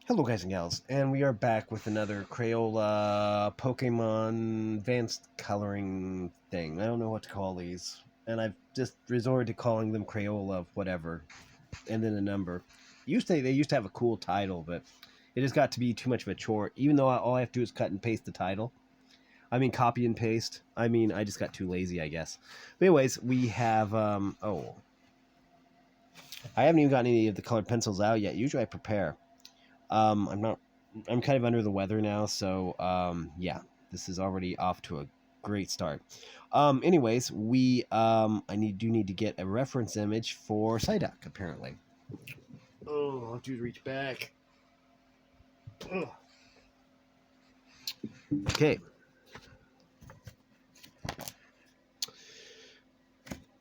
Hello guys and gals, and we are back with another Crayola Pokemon advanced coloring thing. I don't know what to call these, and I've just resorted to calling them Crayola whatever, and then a number. They used to have a cool title, but it just got to be too much of a chore, even though all I have to do is cut and paste the title. I mean copy and paste. I just got too lazy, I guess. But anyways, we have I haven't even gotten any of the colored pencils out yet. Usually I prepare. I'm not. I'm kind of under the weather now, so yeah, this is already off to a great start. Anyways, I do need to get a reference image for Psyduck, apparently. Oh, I'll have to reach back. Ugh. Okay.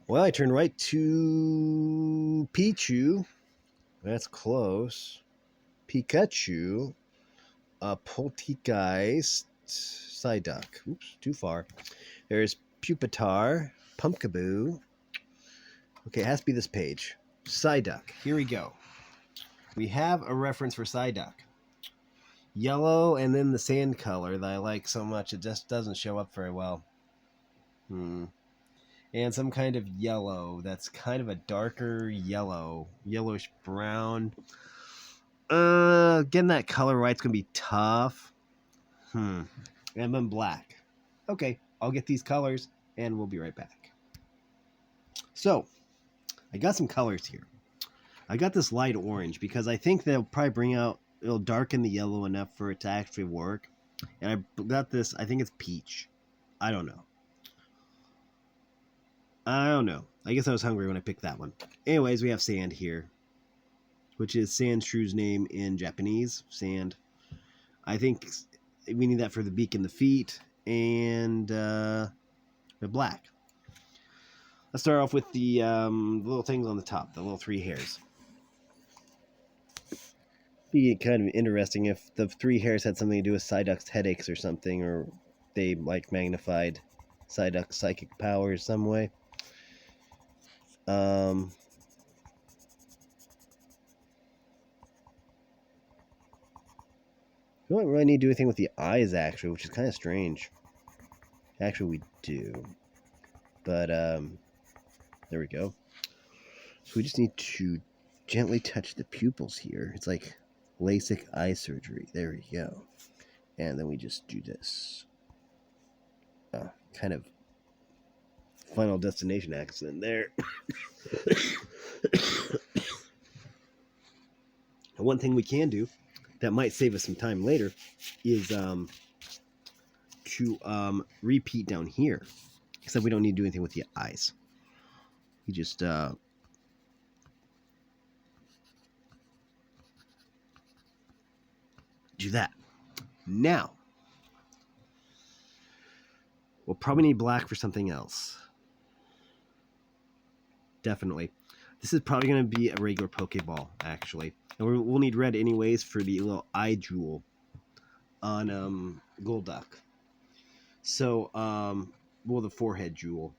Well, I turned right to Pichu. That's close. Pikachu. Poltegeist. Psyduck. Oops, too far. There's Pupitar, Pumpkaboo. Okay, it has to be this page. Psyduck. Here we go. We have a reference for Psyduck. Yellow and then the sand color that I like so much, it just doesn't show up very well. And some kind of yellow that's kind of a darker yellow, yellowish brown. Getting that color right's gonna be tough. And then black. Okay, I'll get these colors and we'll be right back. So, I got some colors here. I got this light orange because I think they'll probably it'll darken the yellow enough for it to actually work. And I got this, I think it's peach. I don't know. I guess I was hungry when I picked that one. Anyways, we have sand here, which is Sandshrews name in Japanese. Sand. I think we need that for the beak and the feet, and the black. Let's start off with the little things on the top, the little 3 hairs. Be kind of interesting if the 3 hairs had something to do with Psyduck's headaches or something, or they like magnified Psyduck's psychic powers some way. We don't really need to do anything with the eyes, actually, which is kind of strange. Actually, we do. But, there we go. So we just need to gently touch the pupils here. It's like LASIK eye surgery. There we go. And then we just do this. Kind of Final Destination accident there. One thing we can do that might save us some time later is to repeat down here. Except we don't need to do anything with the eyes. You just do that. Now, we'll probably need black for something else. Definitely. This is probably going to be a regular Pokeball, actually. And we'll need red anyways for the little eye jewel on Golduck. So, well, the forehead jewel.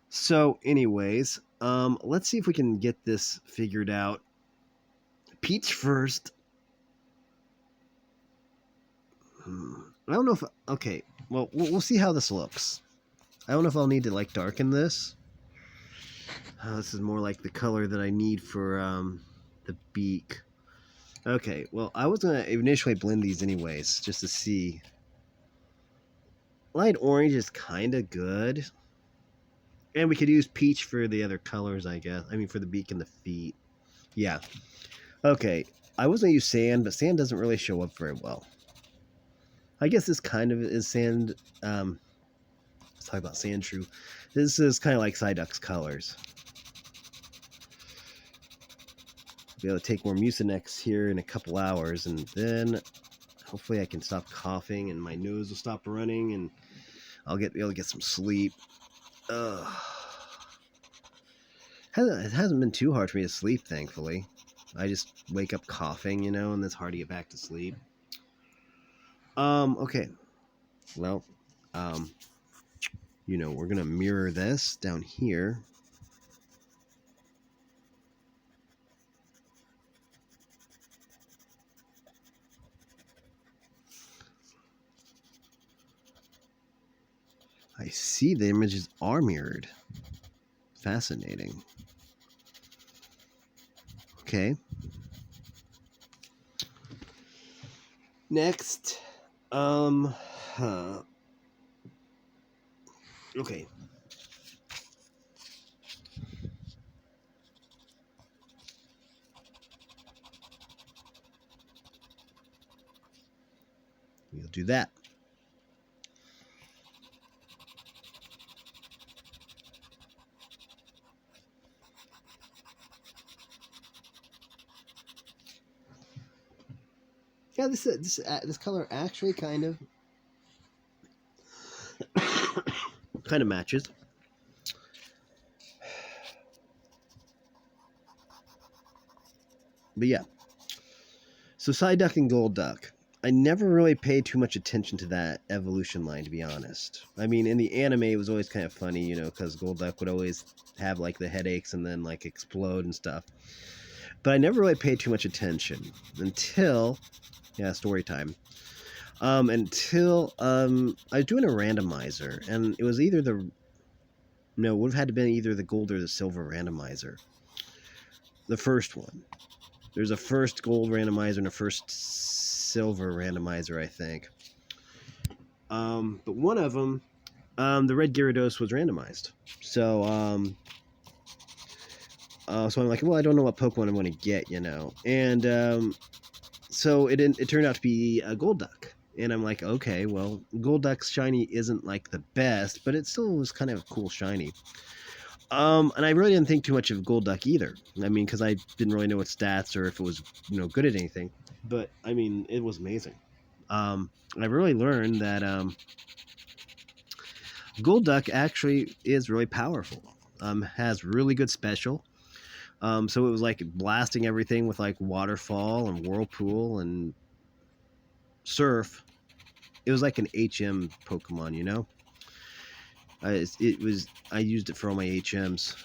So, anyways, let's see if we can get this figured out. Peach first. I don't know if... Okay, well, we'll see how this looks. I don't know if I'll need to, like, darken this. This is more like the color that I need for the beak. Okay, well, I was going to initially blend these anyways, just to see. Light orange is kind of good. And we could use peach for the other colors, I guess. I mean, for the beak and the feet. Yeah. Okay, I was going to use sand, but sand doesn't really show up very well. I guess this kind of is sand. Let's talk about Sandshrew. This is kind of like Psyduck's colors. Be able to take more Mucinex here in a couple hours, and then hopefully I can stop coughing and my nose will stop running and I'll be able to get some sleep. It hasn't been too hard for me to sleep, thankfully. I just wake up coughing, and it's hard to get back to sleep. Okay. Well, we're gonna mirror this down here. I see the images are mirrored. Fascinating. Okay. Next. Okay. We'll do that. Yeah, this color actually kind of matches. But yeah. So Psyduck and Golduck. I never really paid too much attention to that evolution line, to be honest. I mean, in the anime, it was always kind of funny, you know, because Golduck would always have like the headaches and then like explode and stuff. But I never really paid too much attention until, yeah, story time. Until I was doing a randomizer, and it was either the no, it would have had to been either the gold or the silver randomizer. The first one. There's a first gold randomizer and a first silver randomizer, I think. But one of them, the red Gyarados was randomized. So, so I'm like, well, I don't know what Pokemon I'm going to get, you know. And so it turned out to be a Golduck. And I'm like, okay, well, Golduck's shiny isn't like the best, but it still was kind of a cool shiny. And I really didn't think too much of Golduck either. I mean, because I didn't really know its stats or if it was, you know, good at anything. But I mean, it was amazing. I really learned that Golduck actually is really powerful. Has really good special. So it was like blasting everything with like Waterfall and Whirlpool and Surf. It was like an HM Pokemon, you know. I used it for all my HMs.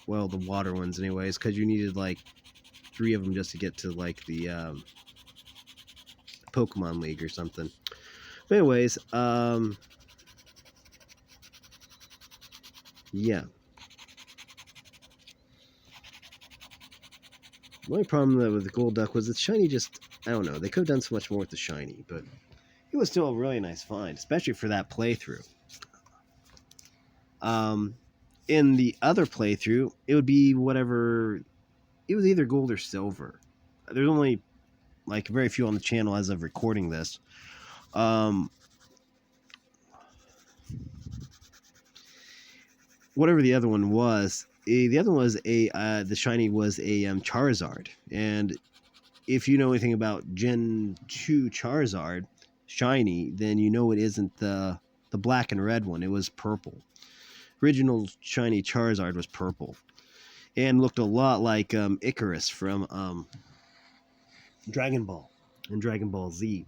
Well, the water ones, anyways, because you needed like 3 of them just to get to like the Pokemon League or something. But anyways, yeah. The only problem with the Golduck was the shiny just, I don't know, they could have done so much more with the shiny, but it was still a really nice find, especially for that playthrough. In the other playthrough, it would be whatever, it was either gold or silver. There's only like very few on the channel as of recording this. Whatever the other one was, the other one was the shiny was a Charizard, and if you know anything about Gen 2 Charizard shiny, then you know it isn't the black and red one. It was purple. Original shiny Charizard was purple and looked a lot like Icarus from Dragon Ball and Dragon Ball Z.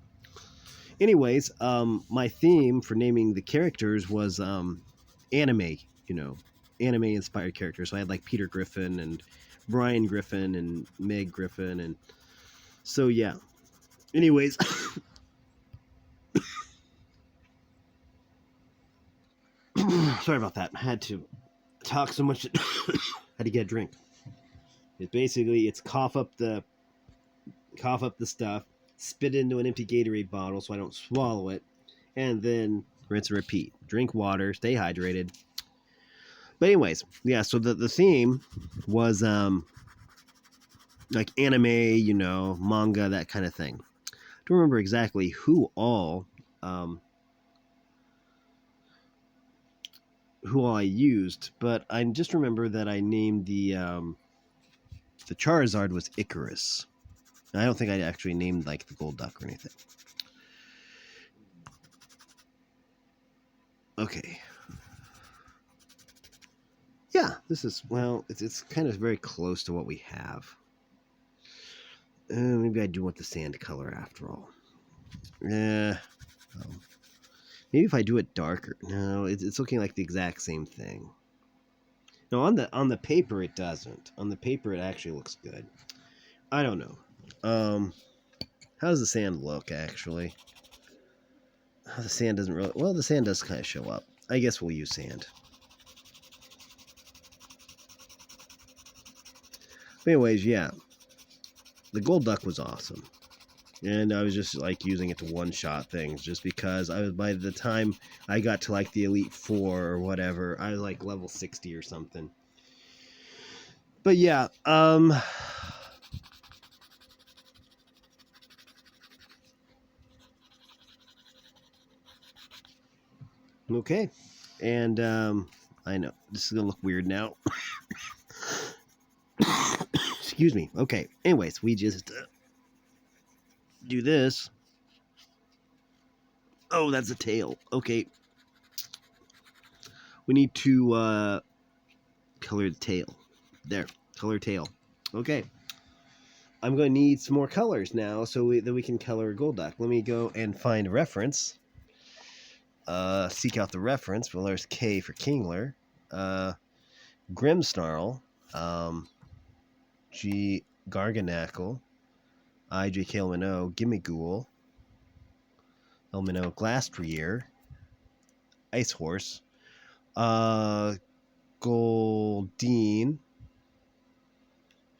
Anyways, my theme for naming the characters was anime, you know, anime inspired characters. So I had like Peter Griffin and Brian Griffin and Meg Griffin, and so yeah. Anyways, sorry about that. I had to talk so much. Had to get a drink. It's cough up the stuff, spit it into an empty Gatorade bottle so I don't swallow it, and then rinse and repeat. Drink water, stay hydrated. But anyways, yeah, so the theme was like anime, you know, manga, that kind of thing. I don't remember exactly who all I used, but I just remember that I named the Charizard was Icarus. I don't think I actually named like the Golduck or anything. Okay. Yeah, this is, well, it's kind of very close to what we have. Maybe I do want the sand color after all. Maybe if I do it darker. No, it's looking like the exact same thing. No, on the paper it doesn't. On the paper it actually looks good. I don't know. How does the sand look actually? The sand doesn't really. Well, the sand does kind of show up. I guess we'll use sand. But anyways, yeah. The gold duck was awesome. And I was just like using it to one-shot things just because I was, by the time I got to like the Elite Four or whatever, I was like level 60 or something. But yeah, okay. And I know this is gonna look weird now. Excuse me. Okay. Anyways, we just do this. Oh, that's a tail. Okay. We need to color the tail. There. Color tail. Okay. I'm going to need some more colors now so that we can color a gold duck. Let me go and find a reference. Seek out the reference. Well, there's K for Kingler. Grimmsnarl. G. Garganackle. I. J. Kalemino. Gimmighoul. Elmino. Glastrier. Ice Horse. Goldeen.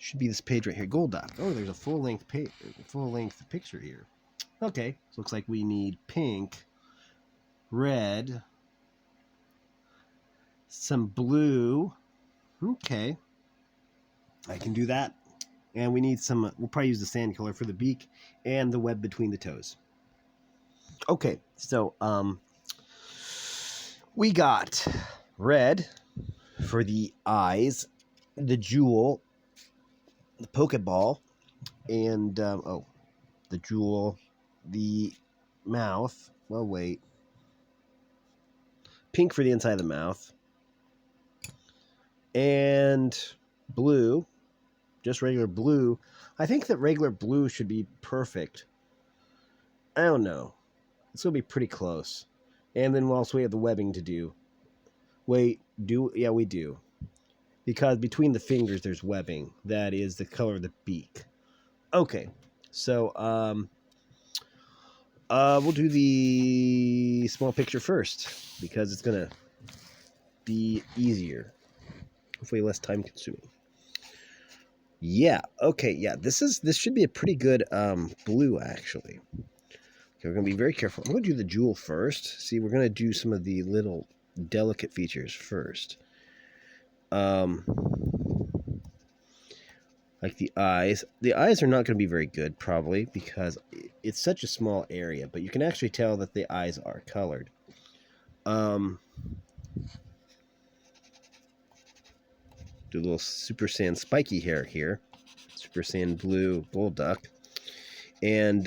Should be this page right here. Gold duck. Oh, there's a full-length picture here. Okay, so looks like we need pink, red, some blue. Okay, I can do that. And we need some, we'll probably use the sand color for the beak and the web between the toes. Okay, so we got red for the eyes, the jewel, the Pokeball, and the jewel, the mouth. Well, wait. Pink for the inside of the mouth. And blue. Just regular blue. I think that regular blue should be perfect. I don't know. It's going to be pretty close. And then also we have the webbing to do. Wait, yeah, we do. Because between the fingers there's webbing. That is the color of the beak. Okay. So, we'll do the small picture first because it's gonna be easier, hopefully less time consuming. Yeah. Okay. Yeah. This should be a pretty good blue actually. Okay, we're gonna be very careful. I'm gonna do the jewel first. See, we're gonna do some of the little delicate features first. Like the eyes. The eyes are not going to be very good, probably, because it's such a small area. But you can actually tell that the eyes are colored. Do a little Super Saiyan spiky hair here. Super Saiyan blue gold duck. And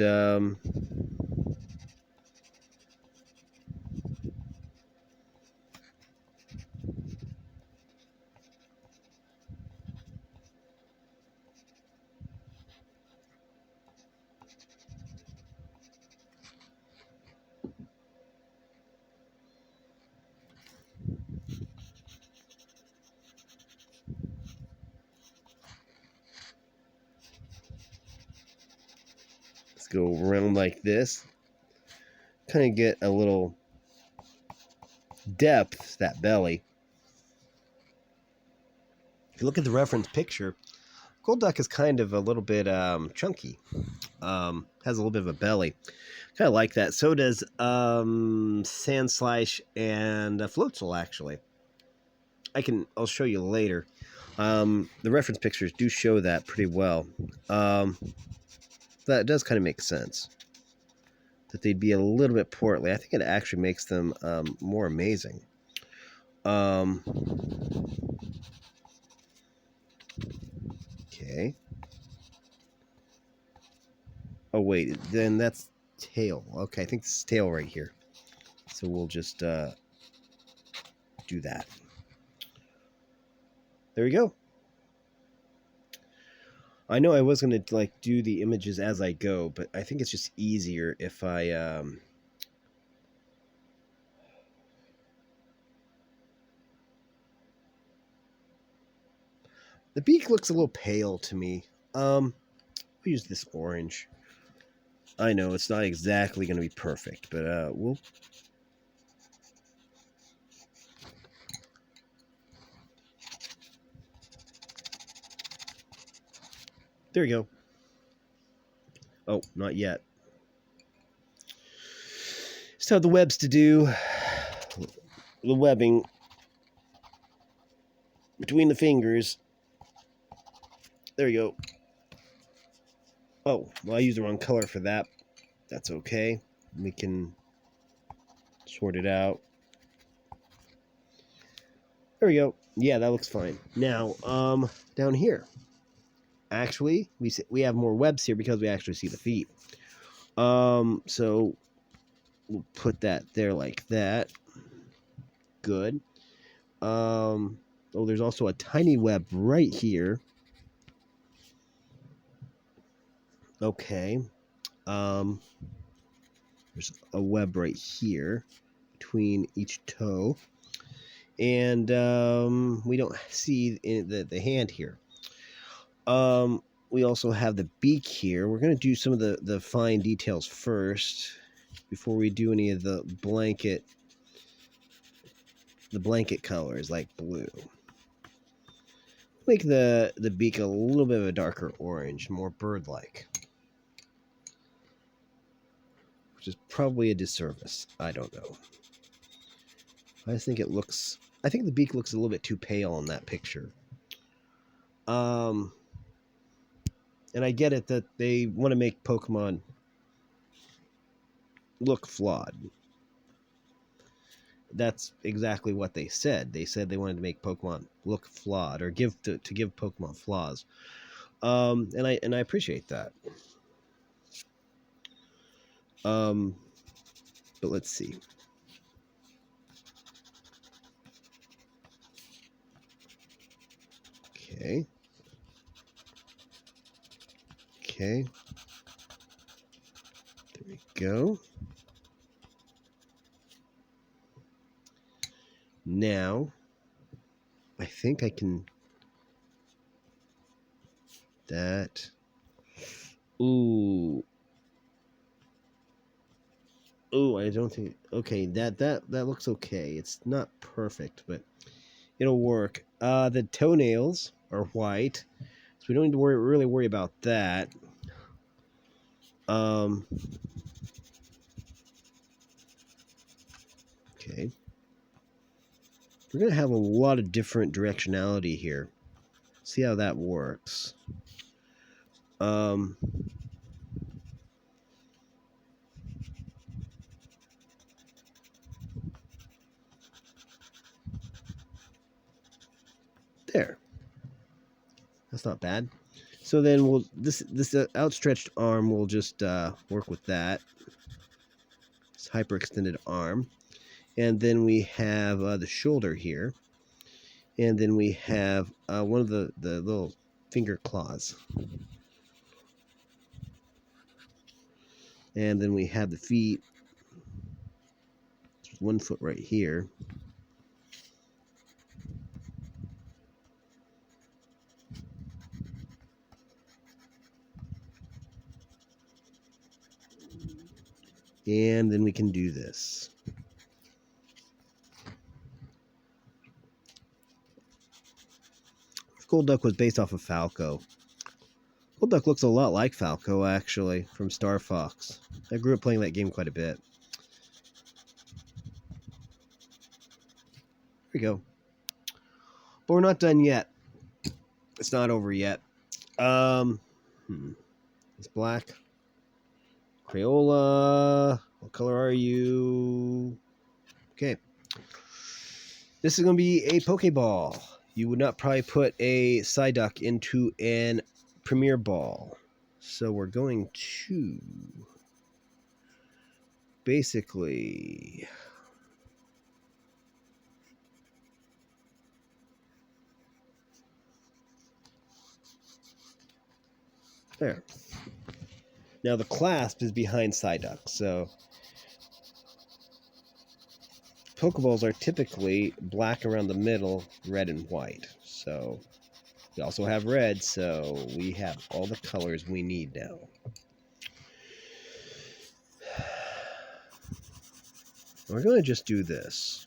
let's go around like this. Kind of get a little depth to that belly. If you look at the reference picture, gold duck is kind of a little bit chunky. Has a little bit of a belly. Kind of like that. So does Sandslash and Floatzel, actually. I'll show you later. The reference pictures do show that pretty well. That does kind of make sense. That they'd be a little bit portly. I think it actually makes them more amazing. Okay. Oh, wait. Then that's tail. Okay, I think this is tail right here. So we'll just do that. There we go. I know I was going to like do the images as I go, but I think it's just easier if I the beak looks a little pale to me. We'll use this orange. I know it's not exactly going to be perfect, but we'll There you go. Oh, not yet. Still have the webs to do. The webbing between the fingers. There you go. Oh, well, I used the wrong color for that. That's okay. We can sort it out. There we go. Yeah, that looks fine. Now, down here. Actually, we have more webs here because we actually see the feet. So we'll put that there like that. Good. Oh, there's also a tiny web right here. Okay. There's a web right here between each toe. And we don't see the hand here. We also have the beak here. We're going to do some of the fine details first before we do any of the blanket colors like blue. Make the beak a little bit of a darker orange, more bird-like. Which is probably a disservice. I don't know. I think the beak looks a little bit too pale in that picture. And I get it that they want to make Pokemon look flawed. That's exactly what they said. They said they wanted to make Pokemon look flawed, or give Pokemon flaws. And I appreciate that. But let's see. Okay. Okay. There we go. Now, I think I can... That... Ooh. Ooh, I don't think... Okay, that looks okay. It's not perfect, but it'll work. The toenails are white, so we don't need to really worry about that. Okay. We're going to have a lot of different directionality here. See how that works. There. That's not bad. So then we'll this outstretched arm will just work with that. It's hyperextended arm, and then we have the shoulder here, and then we have one of the little finger claws, and then we have the feet. There's one foot right here. And then we can do this. Golduck was based off of Falco. Golduck looks a lot like Falco, actually, from Star Fox. I grew up playing that game quite a bit. There we go. But we're not done yet. It's not over yet. It's black. Crayola. What color are you? Okay. This is going to be a Pokeball. You would not probably put a Psyduck into an Premier Ball. So we're going to basically... There. Now the clasp is behind Psyduck, so Pokeballs are typically black around the middle, red and white. So we also have red, so we have all the colors we need now. We're going to just do this.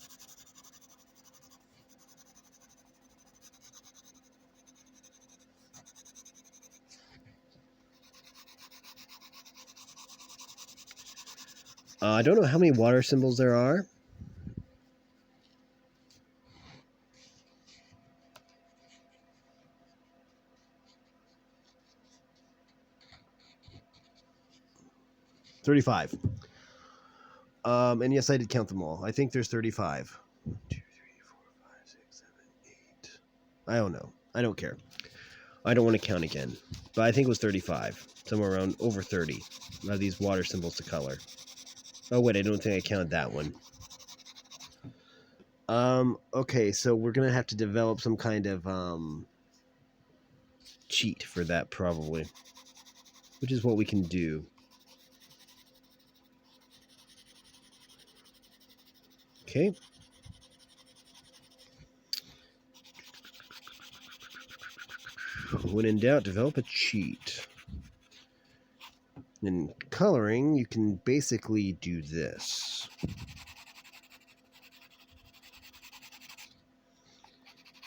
I don't know how many water symbols there are. $35. And yes, I did count them all. I think there's 35. 1, 2, 3, 4, 5, 6, 7, 8. I don't know. I don't care. I don't want to count again. But I think it was 35. Somewhere around over 30 of these water symbols to color. Oh, wait, I don't think I counted that one. Okay, so we're going to have to develop some kind of, cheat for that, probably. Which is what we can do. Okay. When in doubt, develop a cheat. In coloring, you can basically do this.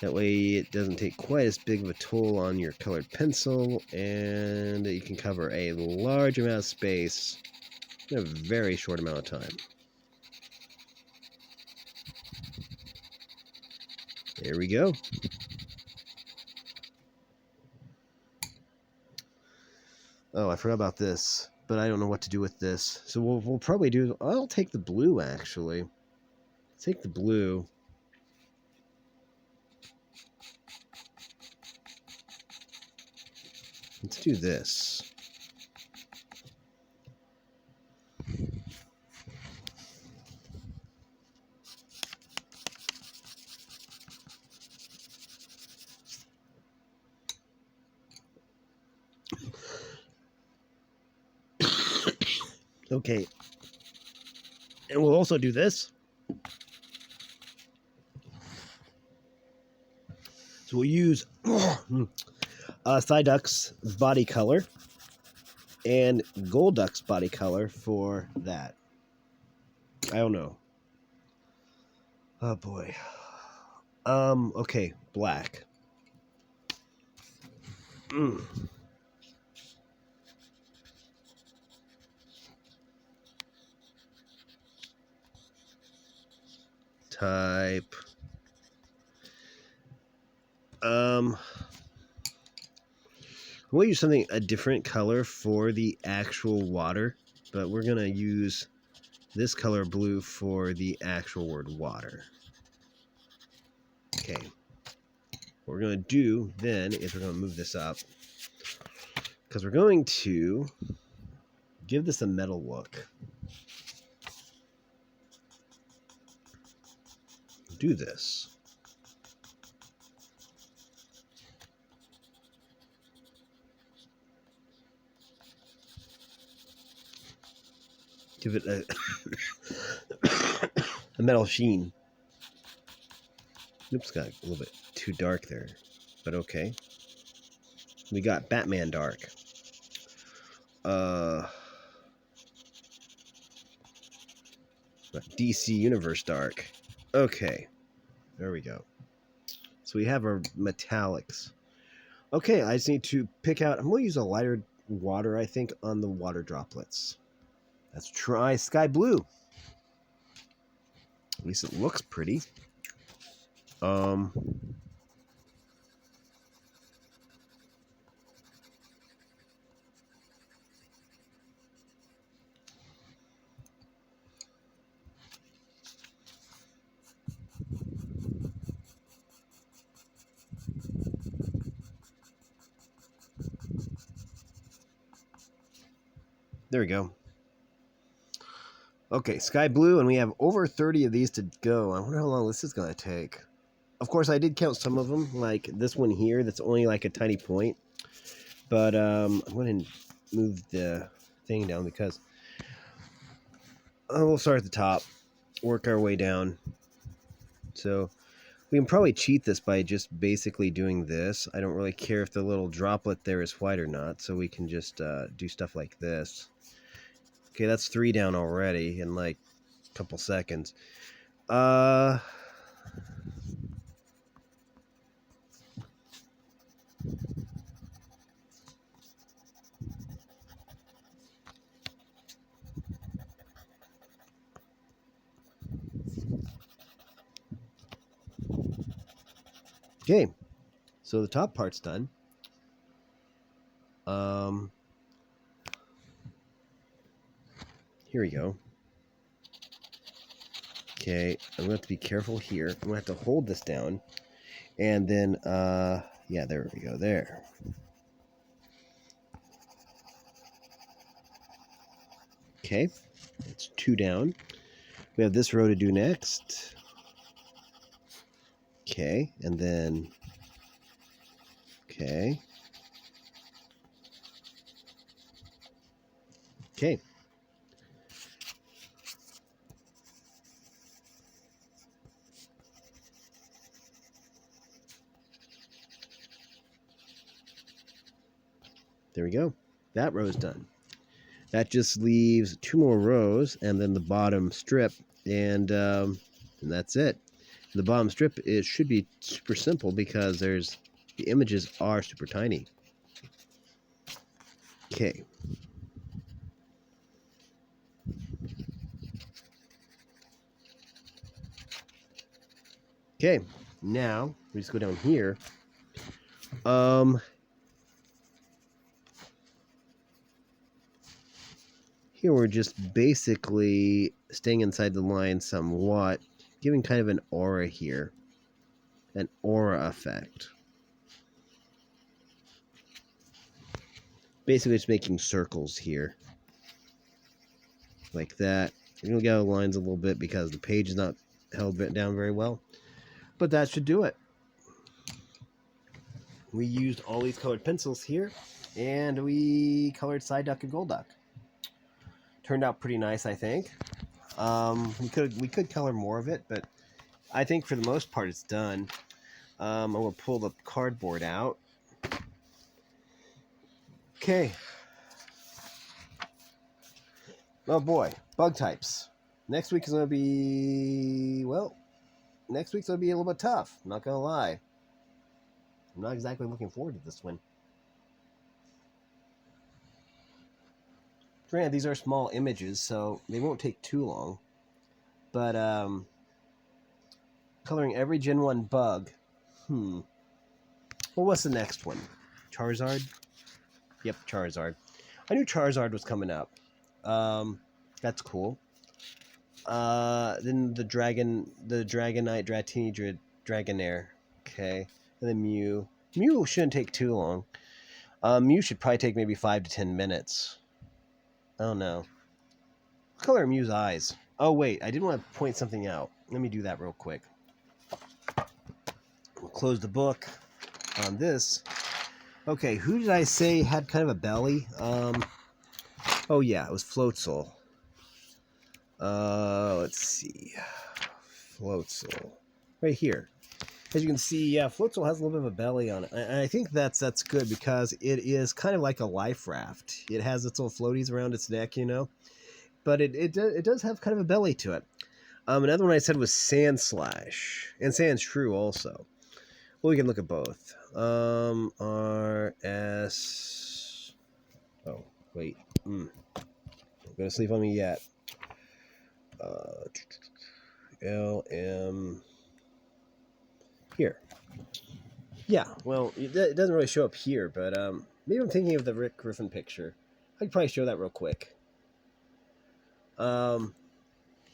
That way it doesn't take quite as big of a toll on your colored pencil, and you can cover a large amount of space in a very short amount of time. There we go. Oh, I forgot about this, but I don't know what to do with this. So we'll probably do... I'll take the blue, actually. Take the blue. Let's do this. Okay. And we'll also do this. So we'll use Psyduck's body color and Golduck's body color for that. I don't know. Oh boy. Okay, black. Type. We'll use a different color for the actual water, but we're gonna use this color blue for the actual word water. Okay. What we're gonna do then is we're gonna move this up because we're going to give this a metal look. Do this. Give it a metal sheen. Oops, got a little bit too dark there, but okay. We got Batman dark. DC Universe dark. Okay, there we go. So we have our metallics. Okay, I just need to pick out. I'm going to use a lighter water, I think, on the water droplets. Let's try sky blue. At least it looks pretty. There we go. Okay, sky blue, and we have over 30 of these to go. I wonder how long this is going to take. Of course, I did count some of them, like this one here, that's only like a tiny point. But I'm going to move the thing down because we'll start at the top, work our way down. So we can probably cheat this by just basically doing this. I don't really care if the little droplet there is white or not, so we can just do stuff like this. Okay, that's 3 down already in like a couple seconds. Okay, so the top part's done. Here we go. Okay, I'm going to have to be careful here. I'm going to have to hold this down. And then, yeah, there we go, there. Okay, it's 2 down. We have this row to do next. Okay, and then, okay. Okay. There we go. That row's done. That just leaves 2 more rows and then the bottom strip, and that's it. The bottom strip, it should be super simple because the images are super tiny. Okay. Okay. Now we just go down here. Here we're just basically staying inside the line somewhat, giving kind of an aura here, an aura effect. Basically just making circles here, like that. You're going to get out the lines a little bit because the page is not held down very well, but that should do it. We used all these colored pencils here, and we colored Side Duck and Gold Duck. Turned out pretty nice, I think. We could color more of it, but I think for the most part it's done. I'm going to pull the cardboard out. Okay. Oh boy, bug types. Next week is going to be, well, next week's going to be a little bit tough. I'm not going to lie. I'm not exactly looking forward to this one. Granted, these are small images, so they won't take too long. But, coloring every Gen 1 bug. Well, what's the next one? Charizard? Yep, Charizard. I knew Charizard was coming up. That's cool. Then the Dragonite, Dratini, Dragonair. Okay. And then Mew. Mew shouldn't take too long. Mew should probably take maybe 5 to 10 minutes. I don't know. What color are Mew's eyes? Oh, wait. I did want to point something out. Let me do that real quick. We'll close the book on this. Okay, who did I say had kind of a belly? Oh, yeah. It was Floatzel. Let's see. Floatzel. Right here. As you can see, yeah, Floatzel has a little bit of a belly on it. And I think that's good because it is kind of like a life raft. It has its little floaties around its neck, you know. But it does have kind of a belly to it. Another one I said was Sandslash. And Sandshrew also. Well, we can look at both. R-S... Oh, wait. I'm going to sleep on me yet. LM... Here. Yeah, well, it doesn't really show up here, but maybe I'm thinking of the Rick Griffin picture. I could probably show that real quick. It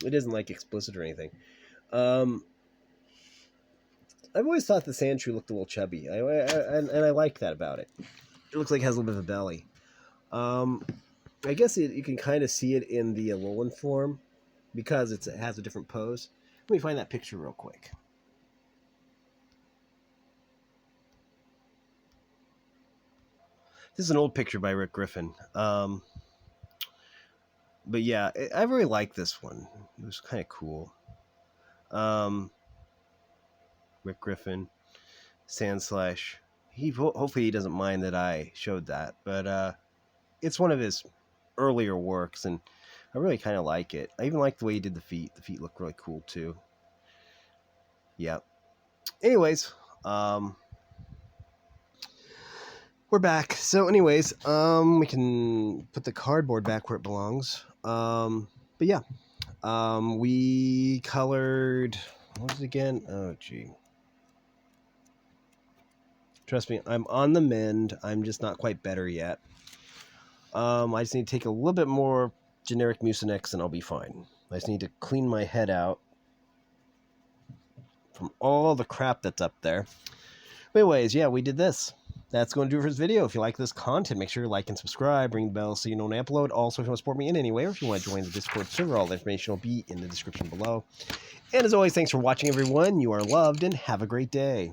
isn't like explicit or anything. I've always thought the Sandshrew looked a little chubby, and I like that about it. It looks like it has a little bit of a belly. I guess you can kind of see it in the Alolan form because it has a different pose. Let me find that picture real quick. This is an old picture by Rick Griffin. But yeah, I really like this one. It was kind of cool. Rick Griffin, Sandslash. Hopefully he doesn't mind that I showed that, but it's one of his earlier works, and I really kind of like it. I even like the way he did the feet. The feet look really cool too. Yeah. Anyways, we're back. So, anyways, we can put the cardboard back where it belongs. But yeah, we colored. What was it again? Oh, gee. Trust me, I'm on the mend. I'm just not quite better yet. I just need to take a little bit more generic Mucinex and I'll be fine. I just need to clean my head out from all the crap that's up there. But anyways, yeah, we did this. That's going to do it for this video. If you like this content, make sure you like and subscribe, ring the bell so you know when I upload. Also, if you want to support me in any way, or if you want to join the Discord server, all the information will be in the description below. And as always, thanks for watching, everyone. You are loved, and have a great day.